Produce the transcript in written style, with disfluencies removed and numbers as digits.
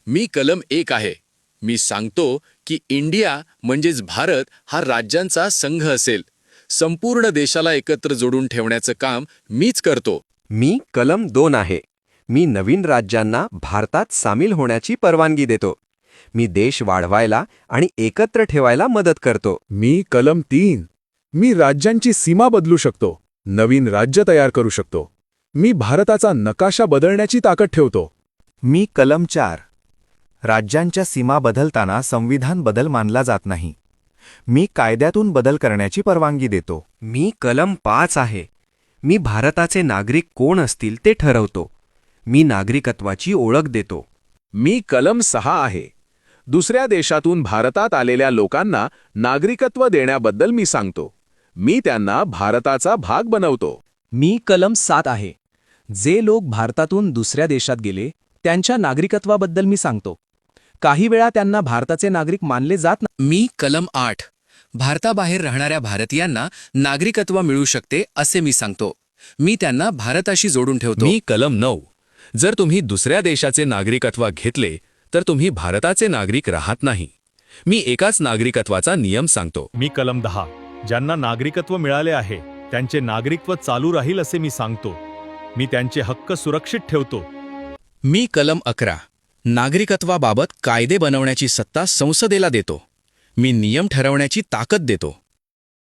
मी कलम 1 आहे. मी सांगतो की इंडिया म्हणजेच भारत हा राज्यांचा संघ असेल. संपूर्ण देशाला एकत्र जोडून ठेवण्याचं काम मीच करतो. मी कलम 2 आहे. मी नवीन राज्यांना भारतात सामील होण्याची परवानगी देतो. मी देश वाढवायला आणि एकत्र ठेवायला मदत करतो. मी कलम 3. मी राज्यांची सीमा बदलू शकतो, नवीन राज्य तयार करू शकतो. मी भारताचा नकाशा बदलण्याची ताकद ठेवतो. मी कलम 4. राज्यांच्या सीमा बदलताना संविधान बदल मानला जात नाही. मी कायद्यातून बदल करण्याची परवानगी देतो. मी कलम 5 आहे. मी भारताचे नागरिक कोण असतील ते ठरवतो. मी नागरिकत्वाची ओळख देतो. मी कलम 6 आहे. दुसऱ्या देशातून भारतात आलेल्या लोकांना नागरिकत्व देण्याबद्दल मी सांगतो. मी त्यांना भारताचा भाग बनवतो. मी कलम 7 आहे. जे लोक भारतातून दुसऱ्या देशात गेले त्यांच्या नागरिकत्वाबद्दल मी सांगतो. काही वेळा त्यांना भारताचे नागरिक मानले जात नाही. मी कलम 8. भारताबाहेर राहणाऱ्या भारतीयांना नागरिकत्व मिळू शकते असे मी सांगतो. मी त्यांना भारताशी जोडून ठेवतो. मी कलम 9. जर तुम्ही दुसऱ्या देशाचे नागरिकत्व घेतले तर तुम्ही भारताचे नागरिक राहत नाही. मी एकाच नागरिकत्वाचा नियम सांगतो. मी कलम 10. ज्यांना नागरिकत्व मिळाले आहे त्यांचे नागरिकत्व चालू राहील असे मी सांगतो. मी त्यांचे हक्क सुरक्षित ठेवतो. मी कलम 11. नागरिकत्वाबाबत कायदे बनवण्याची सत्ता संसदेला देतो. मी नियम ठरवण्याची ताकद देतो.